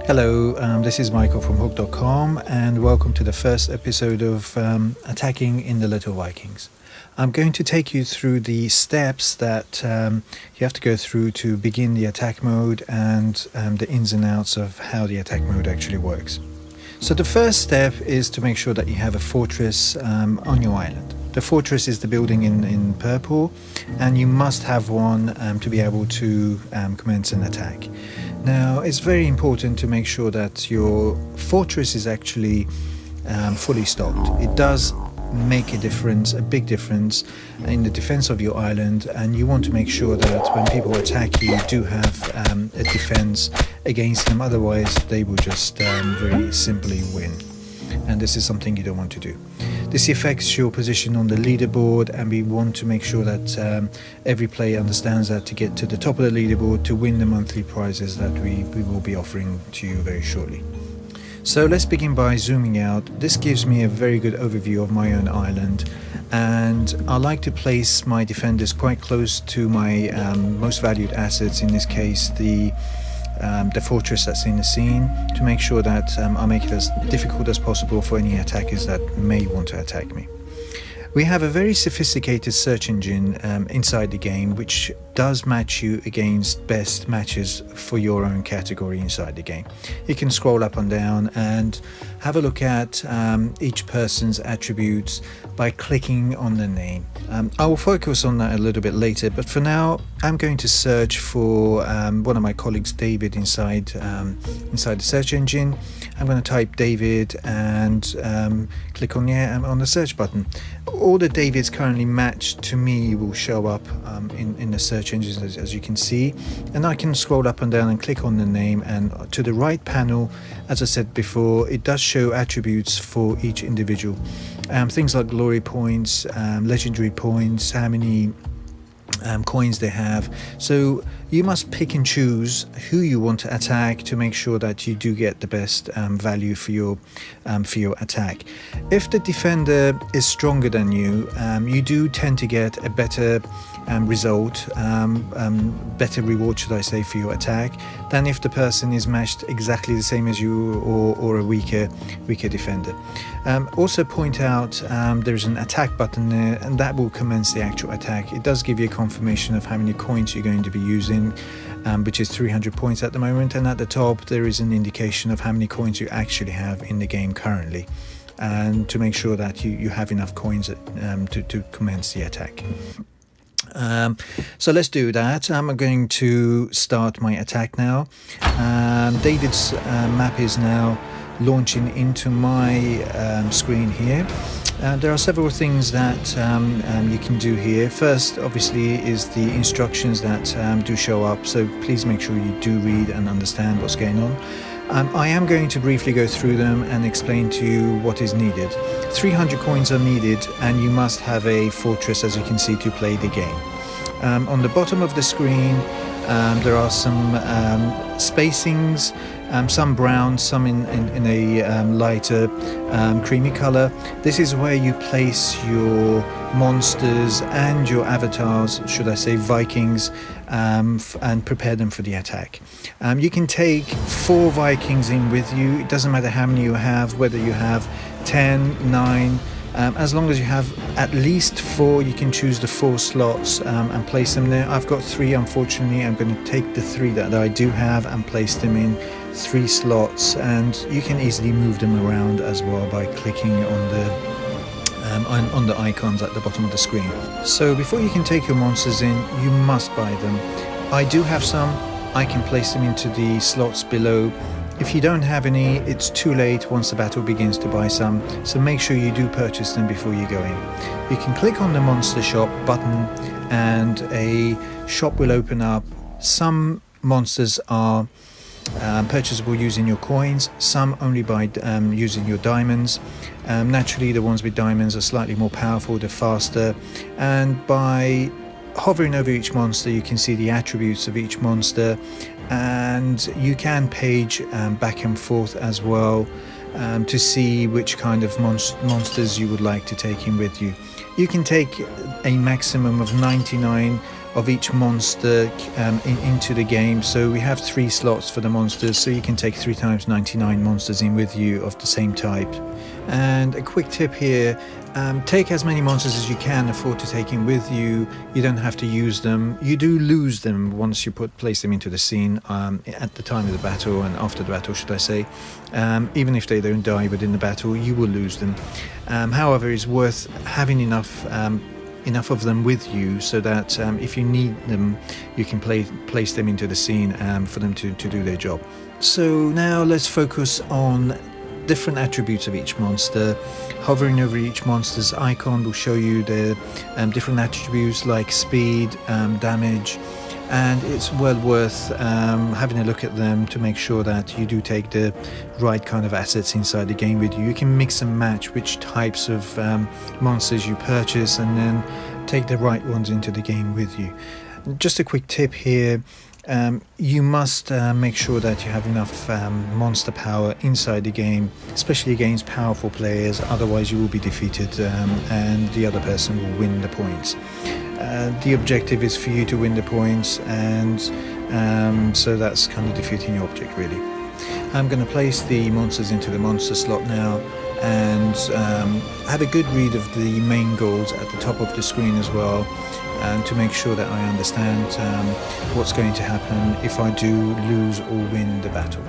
Hello, this is Michael from Hook.com and welcome to the first episode of Attacking in the Little Vikings. I'm going to take you through the steps that you have to go through to begin the attack mode and the ins and outs of how the attack mode actually works. So the first step is to make sure that you have a fortress on your island. The fortress is the building in purple, and you must have one to be able to commence an attack. Now, it's very important to make sure that your fortress is actually fully stocked. It does make a difference, a big difference in the defense of your island, and you want to make sure that when people attack you, you do have a defense against them. Otherwise, they will just very simply win. And this is something you don't want to do. This affects your position on the leaderboard, and we want to make sure that every player understands that to get to the top of the leaderboard to win the monthly prizes that we will be offering to you very shortly. So let's begin by zooming out. This gives me a very good overview of my own island, and I like to place my defenders quite close to my most valued assets, in this case the fortress that's in the scene, to make sure that I make it as difficult as possible for any attackers that may want to attack me. We have a very sophisticated search engine inside the game, which does match you against best matches for your own category inside the game. You can scroll up and down and have a look at each person's attributes by clicking on the name. I will focus on that a little bit later, but for now I'm going to search for one of my colleagues, David, inside the search engine. I'm going to type David and click on the search button. All the Davids currently matched to me will show up in the search engine, as you can see, and I can scroll up and down and click on the name, and to the right panel, as I said before, it does show attributes for each individual. Things like glory points, legendary points, how many coins they have. So you must pick and choose who you want to attack to make sure that you do get the best value for your attack. If the defender is stronger than you, you do tend to get a better result, better reward, should I say, for your attack, than if the person is matched exactly the same as you, or a weaker defender. Also point out there's an attack button there, and that will commence the actual attack. It does give you a confirmation of how many coins you're going to be using, which is 300 points at the moment, and at the top there is an indication of how many coins you actually have in the game currently, and to make sure that you have enough coins to commence the attack. So let's do that. I'm going to start my attack now. David's map is now launching into my screen here. There are several things that you can do here. First, obviously, is the instructions that do show up, so please make sure you do read and understand what's going on. I am going to briefly go through them and explain to you what is needed. 300 coins are needed, and you must have a fortress, as you can see, to play the game. On the bottom of the screen there are some spacings, some brown, some in a lighter creamy color. This is where you place your monsters and your avatars, should I say Vikings, and prepare them for the attack. You can take 4 Vikings in with you. It doesn't matter how many you have, whether you have 10, 9, as long as you have at least 4, you can choose the 4 slots and place them there. I've got 3, unfortunately. I'm going to take the 3 that I do have and place them in 3 slots, and you can easily move them around as well by clicking on the icons at the bottom of the screen. So before you can take your monsters in, you must buy them. I do have some. I can place them into the slots below. If you don't have any, it's too late once the battle begins to buy some, so make sure you do purchase them before you go in. You can click on the monster shop button and a shop will open up. Some monsters are purchasable using your coins, some only by using your diamonds. Naturally, the ones with diamonds are slightly more powerful, they're faster, and by hovering over each monster you can see the attributes of each monster, and you can page back and forth as well to see which kind of monsters you would like to take in with you. You can take a maximum of 99 of each monster into the game. So we have 3 slots for the monsters, so you can take 3 times 99 monsters in with you of the same type. And a quick tip here, take as many monsters as you can afford to take in with you. You don't have to use them. You do lose them once you place them into the scene at the time of the battle, and after the battle, should I say. Even if they don't die within the battle, you will lose them. However, it's worth having enough of them with you, so that if you need them, you can place them into the scene for them to do their job. So now let's focus on different attributes of each monster. Hovering over each monster's icon will show you the different attributes like speed, damage, and it's well worth having a look at them to make sure that you do take the right kind of assets inside the game with you. You can mix and match which types of monsters you purchase, and then take the right ones into the game with you. Just a quick tip here, you must make sure that you have enough monster power inside the game, especially against powerful players, otherwise you will be defeated and the other person will win the points. The objective is for you to win the points, and so that's kind of defeating your object really. I'm going to place the monsters into the monster slot now, and have a good read of the main goals at the top of the screen as well, and to make sure that I understand what's going to happen if I do lose or win the battle.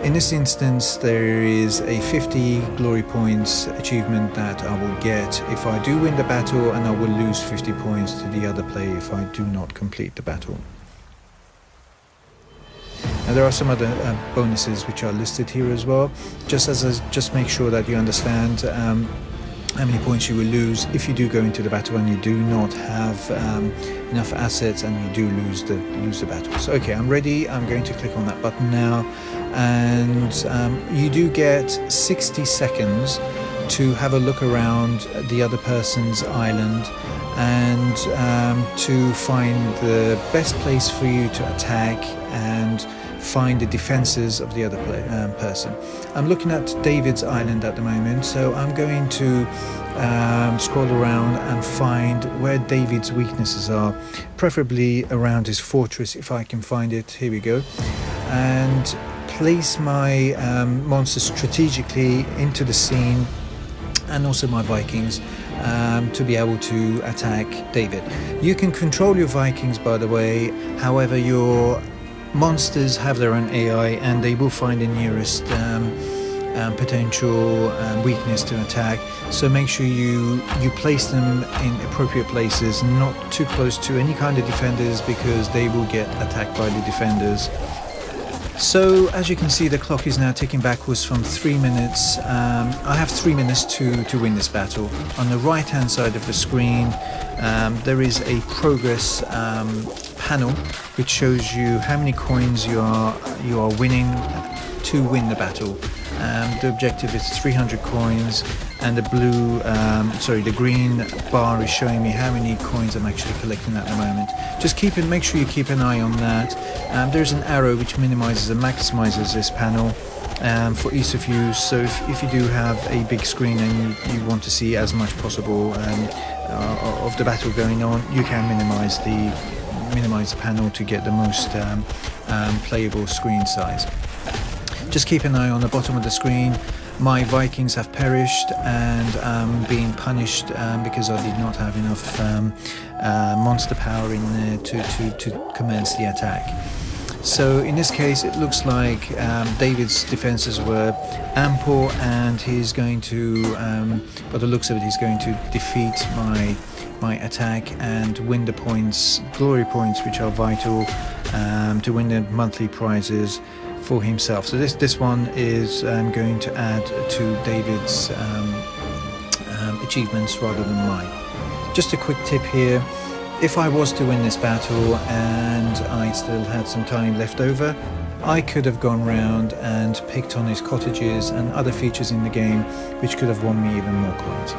In this instance, there is a 50 glory points achievement that I will get if I do win the battle, and I will lose 50 points to the other player if I do not complete the battle. And there are some other bonuses which are listed here as well, just make sure that you understand how many points you will lose if you do go into the battle and you do not have enough assets and you do lose the battle. So okay, I'm ready. I'm going to click on that button now, and you do get 60 seconds to have a look around the other person's island and to find the best place for you to attack and find the defenses of the other person. I'm looking at David's island at the moment, so I'm going to scroll around and find where David's weaknesses are, preferably around his fortress if I can find it. Here we go. And place my monsters strategically into the scene, and also my Vikings, to be able to attack David. You can control your Vikings, by the way, however your monsters have their own AI and they will find the nearest potential weakness to attack, so make sure you place them in appropriate places, not too close to any kind of defenders, because they will get attacked by the defenders. So as you can see, the clock is now ticking backwards from 3 minutes. I have 3 minutes to win this battle. On the right hand side of the screen there is a progress panel which shows you how many coins you are winning to win the battle. The objective is 300 coins, and the green bar is showing me how many coins I'm actually collecting at the moment. Just make sure you keep an eye on that. There's an arrow which minimizes and maximizes this panel for ease of use. So if you do have a big screen and you want to see as much possible of the battle going on, you can minimize the panel to get the most playable screen size. Just keep an eye on the bottom of the screen. My Vikings have perished and being punished because I did not have enough monster power in there to commence the attack. So in this case it looks like David's defenses were ample, and he's going to, by the looks of it, he's going to defeat my attack and win the points, glory points, which are vital to win the monthly prizes for himself. So this one is going to add to David's achievements rather than mine. Just a quick tip here: if I was to win this battle and I still had some time left over, I could have gone round and picked on his cottages and other features in the game which could have won me even more coins.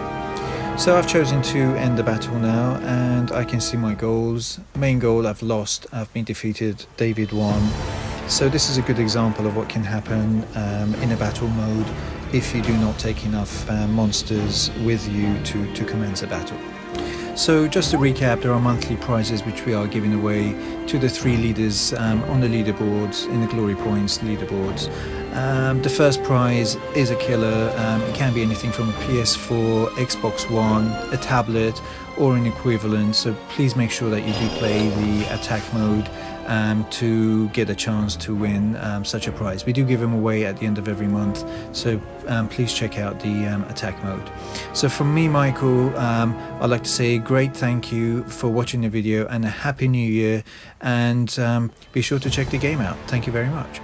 So I've chosen to end the battle now, and I can see my goals. Main goal, I've lost, I've been defeated, David won. So this is a good example of what can happen in a battle mode if you do not take enough monsters with you to commence a battle. So just to recap, there are monthly prizes which we are giving away to the 3 leaders on the leaderboards, in the Glory Points leaderboards. The first prize is a killer. It can be anything from a PS4, Xbox One, a tablet, or an equivalent. So please make sure that you do play the attack mode to get a chance to win such a prize. We do give them away at the end of every month, so please check out the attack mode. So from me, Michael, I'd like to say a great thank you for watching the video and a happy new year, and be sure to check the game out. Thank you very much.